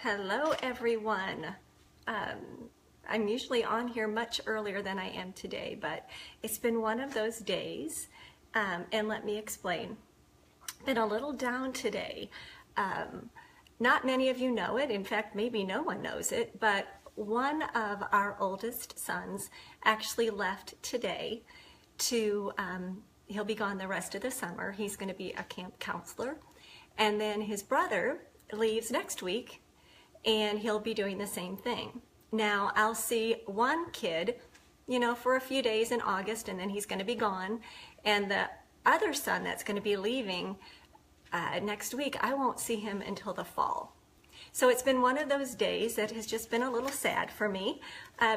Hello everyone. I'm usually on here much earlier than I am today, but it's been one of those days, and let me explain. Been a little down today. Not many of you know it, in fact maybe no one knows it, but one of our oldest sons actually left today to, he'll be gone the rest of the summer. He's going to be a camp counselor, and then his brother leaves next week and he'll be doing the same thing. Now I'll see one kid, for a few days in August, and then he's going to be gone, and the other son that's going to be leaving next week, I won't see him until the fall. So it's been one of those days that has just been a little sad for me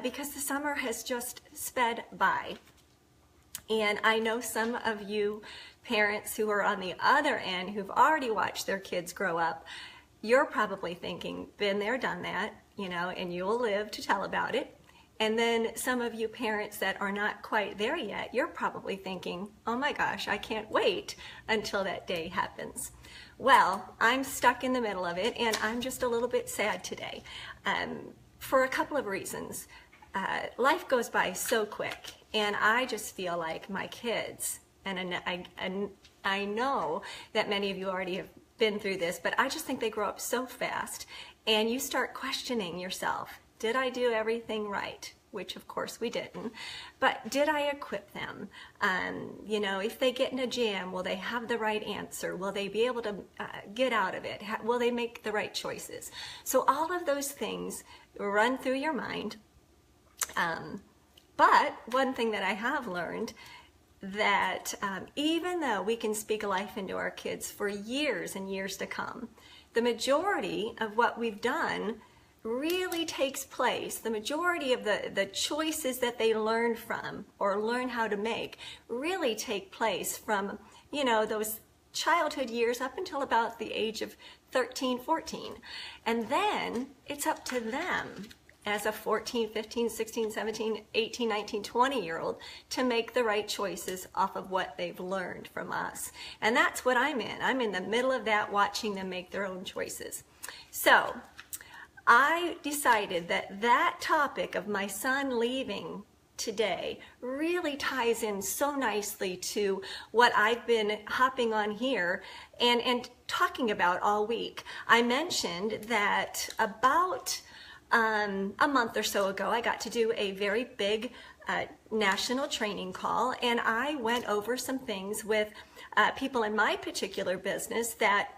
because the summer has just sped by. And I know some of you parents who are on the other end who've already watched their kids grow up, you're probably thinking, been there, done that, and you will live to tell about it. And then some of you parents that are not quite there yet, you're probably thinking, oh my gosh, I can't wait until that day happens. Well, I'm stuck in the middle of it, and I'm just a little bit sad today for a couple of reasons. Life goes by so quick, and I just feel like my kids, and I know that many of you already have been through this, but I just think they grow up so fast, and you start questioning yourself. Did I do everything right? Which of course we didn't, but did I equip them? If they get in a jam, will they have the right answer? Will they be able to get out of it? Will they make the right choices? So all of those things run through your mind. But one thing that I have learned, that even though we can speak life into our kids for years and years to come, the majority of what we've done really takes place. The majority of the choices that they learn from or learn how to make really take place from, those childhood years up until about the age of 13, 14. And then it's up to them as a 14, 15, 16, 17, 18, 19, 20-year-old to make the right choices off of what they've learned from us. And that's what I'm in. I'm in the middle of that, watching them make their own choices. So I decided that topic of my son leaving today really ties in so nicely to what I've been hopping on here and talking about all week. I mentioned that about a month or so ago, I got to do a very big national training call, and I went over some things with people in my particular business that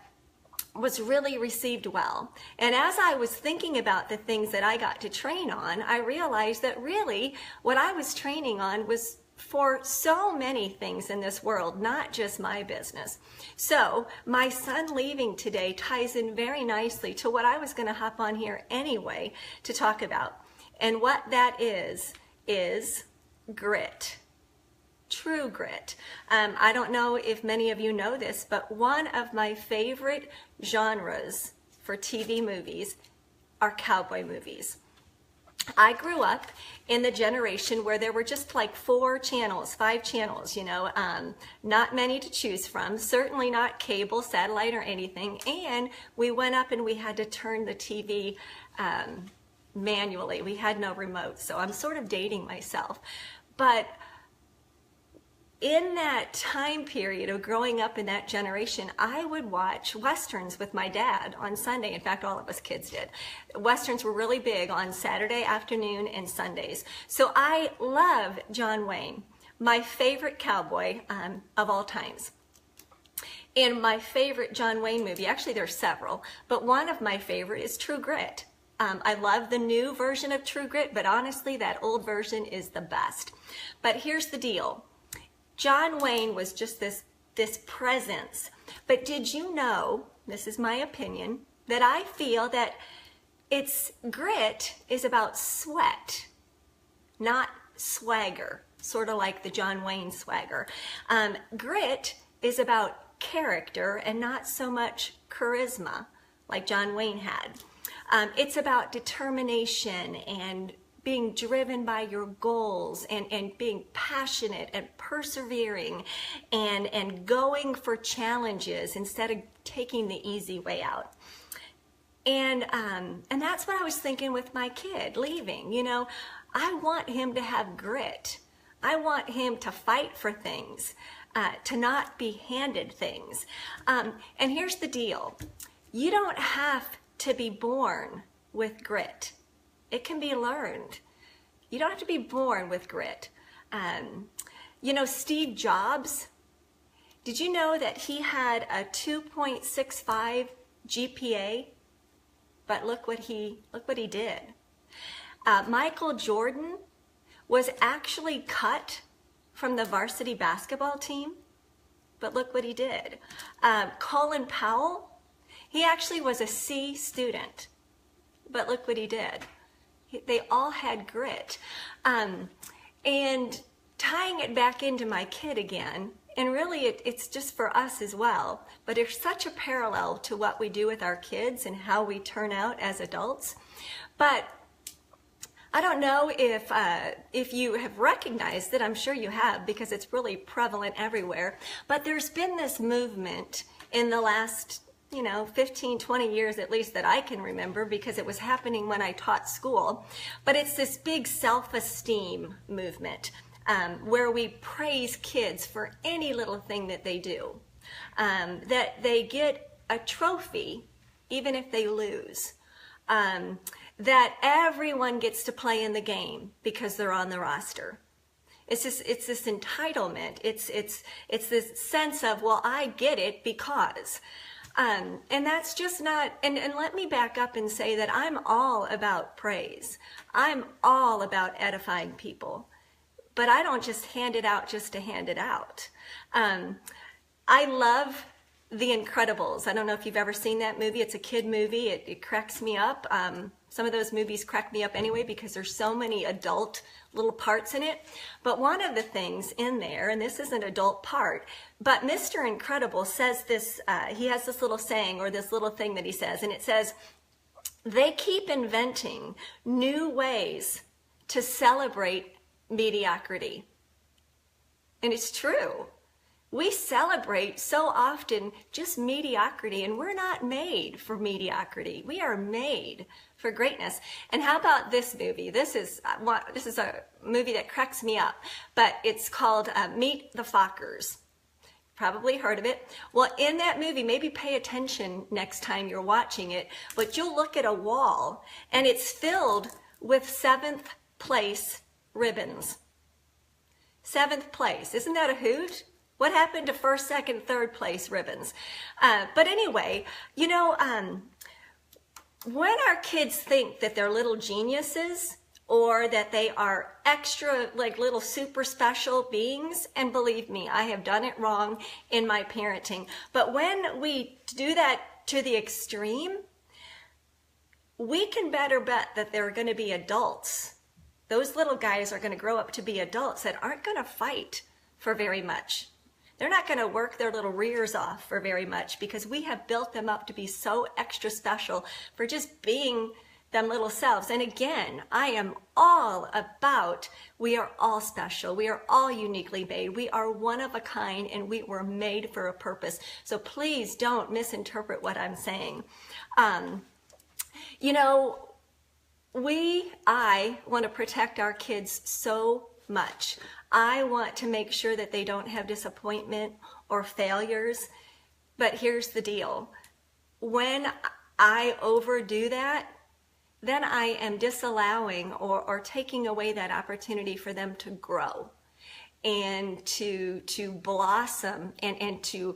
was really received well. And as I was thinking about the things that I got to train on, I realized that really what I was training on was for so many things in this world, not just my business. So my son leaving today ties in very nicely to what I was going to hop on here anyway to talk about. And what that is grit. True grit. I don't know if many of you know this, but one of my favorite genres for TV movies are cowboy movies. I grew up in the generation where there were just like 5 channels, not many to choose from, certainly not cable, satellite, or anything. And we went up and we had to turn the TV manually. We had no remote, so I'm sort of dating myself. But in that time period of growing up in that generation, I would watch Westerns with my dad on Sunday. In fact, all of us kids did. Westerns were really big on Saturday afternoon and Sundays. So I love John Wayne, my favorite cowboy of all times. And my favorite John Wayne movie, actually there's several, but one of my favorite is True Grit. I love the new version of True Grit, but honestly that old version is the best. But here's the deal. John Wayne was just this presence. But did you know, this is my opinion, that I feel that grit is about sweat, not swagger, sort of like the John Wayne swagger. Grit is about character and not so much charisma like John Wayne had. It's about determination and being driven by your goals and being passionate and persevering and going for challenges instead of taking the easy way out. And that's what I was thinking with my kid leaving. You know, I want him to have grit. I want him to fight for things, to not be handed things. And here's the deal. You don't have to be born with grit. It can be learned. You don't have to be born with grit. You know, Steve Jobs, did you know that he had a 2.65 GPA? But look what he did. Michael Jordan was actually cut from the varsity basketball team, but look what he did. Colin Powell, he actually was a C student, but look what he did. They all had grit. And tying it back into my kid again, and really it's just for us as well, but there's such a parallel to what we do with our kids and how we turn out as adults. But I don't know if you have recognized it. I'm sure you have, because it's really prevalent everywhere. But there's been this movement in the last 15, 20 years at least that I can remember, because it was happening when I taught school. But it's this big self-esteem movement. Where we praise kids for any little thing that they do, that they get a trophy even if they lose, that everyone gets to play in the game because they're on the roster. It's this entitlement. It's this sense of, well, I get it because. And that's just not, and let me back up and say that I'm all about praise. I'm all about edifying people. But I don't just hand it out just to hand it out. I love The Incredibles. I don't know if you've ever seen that movie. It's a kid movie. It cracks me up. Some of those movies crack me up anyway, because there's so many adult little parts in it. But one of the things in there, and this is an adult part, but Mr. Incredible says this, he has this little saying, or this little thing that he says, and it says, they keep inventing new ways to celebrate mediocrity. And it's true. We celebrate so often just mediocrity, and we're not made for mediocrity. We are made for greatness. And how about this movie? This is a movie that cracks me up, but it's called Meet the Fockers. Probably heard of it. Well, in that movie, maybe pay attention next time you're watching it, but you'll look at a wall and it's filled with 7th place ribbons. 7th place. Isn't that a hoot? What happened to 1st, 2nd, 3rd place ribbons? But anyway, when our kids think that they're little geniuses or that they are extra, like little super special beings, and believe me, I have done it wrong in my parenting. But when we do that to the extreme, we can better bet that they're going to be adults. Those little guys are going to grow up to be adults that aren't going to fight for very much. They're not going to work their little rears off for very much, because we have built them up to be so extra special for just being them little selves. And again, I am all about, we are all special. We are all uniquely made. We are one of a kind, and we were made for a purpose. So please don't misinterpret what I'm saying. I want to protect our kids so much. I want to make sure that they don't have disappointment or failures. But here's the deal. When I overdo that, then I am disallowing or taking away that opportunity for them to grow and to blossom and to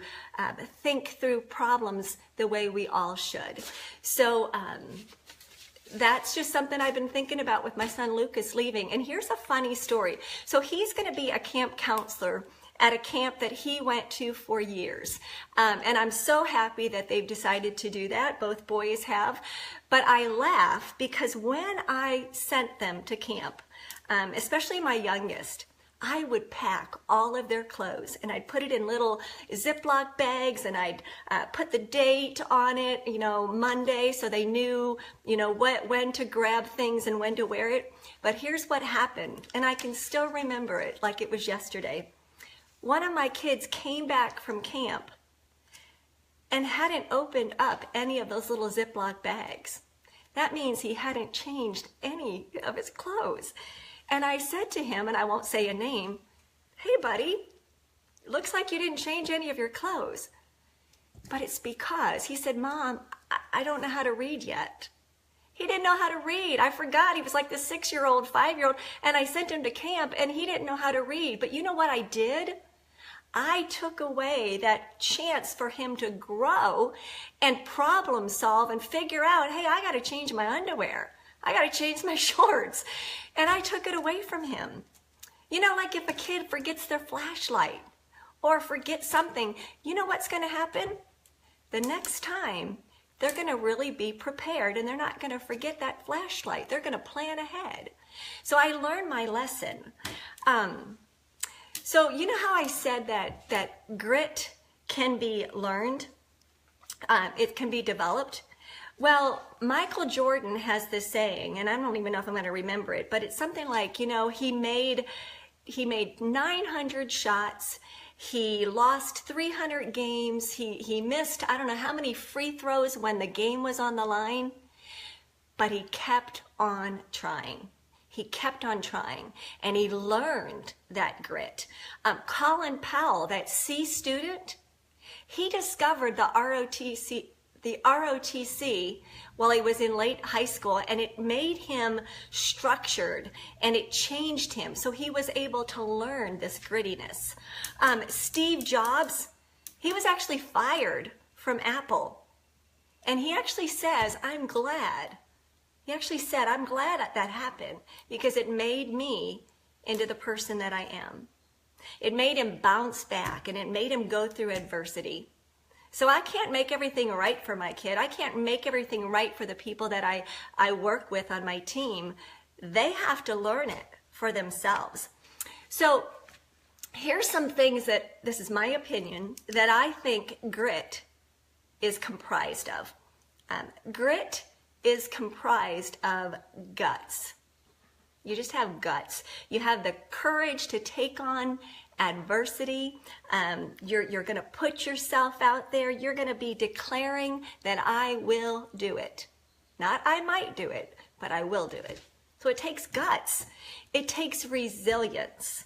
think through problems the way we all should. So that's just something I've been thinking about with my son Lucas leaving. And here's a funny story. So he's going to be a camp counselor at a camp that he went to for years. And I'm so happy that they've decided to do that. Both boys have. But I laugh because when I sent them to camp, especially my youngest, I would pack all of their clothes and I'd put it in little Ziploc bags and I'd put the date on it, Monday, so they knew, when to grab things and when to wear it. But here's what happened, and I can still remember it like it was yesterday. One of my kids came back from camp and hadn't opened up any of those little Ziploc bags. That means he hadn't changed any of his clothes. And I said to him, and I won't say a name, "Hey buddy, looks like you didn't change any of your clothes." But it's because he said, "Mom, I don't know how to read yet." He didn't know how to read. I forgot. He was like the 6-year-old, 5-year-old, and I sent him to camp and he didn't know how to read. But you know what I did? I took away that chance for him to grow and problem solve and figure out, hey, I got to change my underwear. I got to change my shorts. And I took it away from him. You know, like if a kid forgets their flashlight or forgets something, you know what's going to happen? The next time, they're going to really be prepared and they're not going to forget that flashlight. They're going to plan ahead. So I learned my lesson. So you know how I said that grit can be learned? It can be developed? Well, Michael Jordan has this saying, and I don't even know if I'm going to remember it, but it's something like, you know, he made 900 shots. He lost 300 games. He missed, I don't know how many free throws when the game was on the line, but he kept on trying. He kept on trying, and he learned that grit. Colin Powell, that C student, he discovered the ROTC while he was in late high school, and it made him structured and it changed him. So he was able to learn this grittiness. Steve Jobs, he was actually fired from Apple. And he actually says, I'm glad. He actually said, I'm glad that happened because it made me into the person that I am. It made him bounce back and it made him go through adversity. So I can't make everything right for my kid. I can't make everything right for the people that I work with on my team. They have to learn it for themselves. So here's some things that, this is my opinion, that I think grit is comprised of. Grit is comprised of guts. You just have guts. You have the courage to take on adversity. You're going to put yourself out there. You're going to be declaring that I will do it. Not I might do it, but I will do it. So it takes guts. It takes resilience.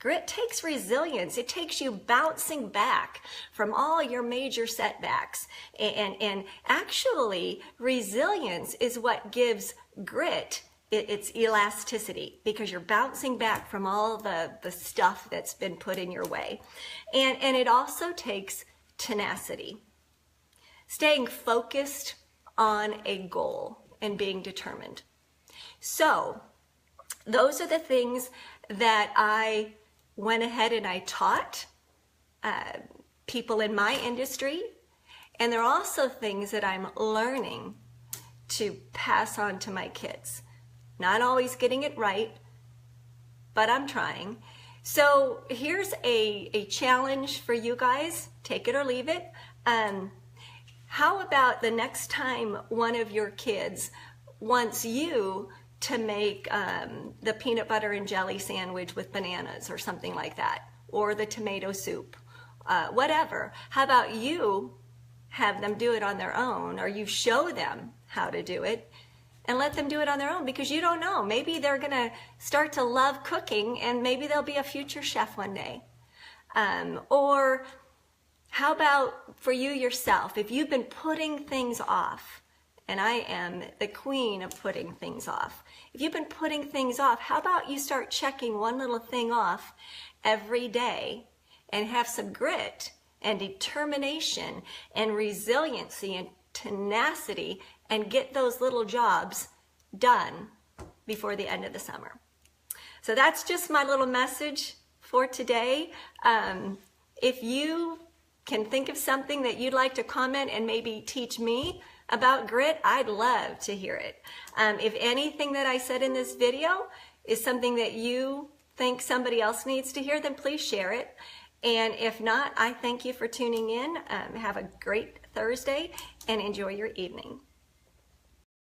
Grit takes resilience. It takes you bouncing back from all your major setbacks. And actually, resilience is what gives grit its elasticity, because you're bouncing back from all the stuff that's been put in your way. And it also takes tenacity. Staying focused on a goal and being determined. So those are the things that I went ahead and I taught people in my industry. And there are also things that I'm learning to pass on to my kids. Not always getting it right, but I'm trying. So here's a challenge for you guys. Take it or leave it. How about the next time one of your kids wants you to make the peanut butter and jelly sandwich with bananas or something like that, or the tomato soup, whatever. How about you have them do it on their own, or you show them how to do it and let them do it on their own, because you don't know. Maybe they're going to start to love cooking and maybe they'll be a future chef one day. Or how about for you yourself, if you've been putting things off, and I am the queen of putting things off. If you've been putting things off, how about you start checking one little thing off every day and have some grit and determination and resiliency and tenacity and get those little jobs done before the end of the summer. So that's just my little message for today. If you can think of something that you'd like to comment and maybe teach me about grit, I'd love to hear it. If anything that I said in this video is something that you think somebody else needs to hear, then please share it. And if not, I thank you for tuning in. Have a great Thursday and enjoy your evening.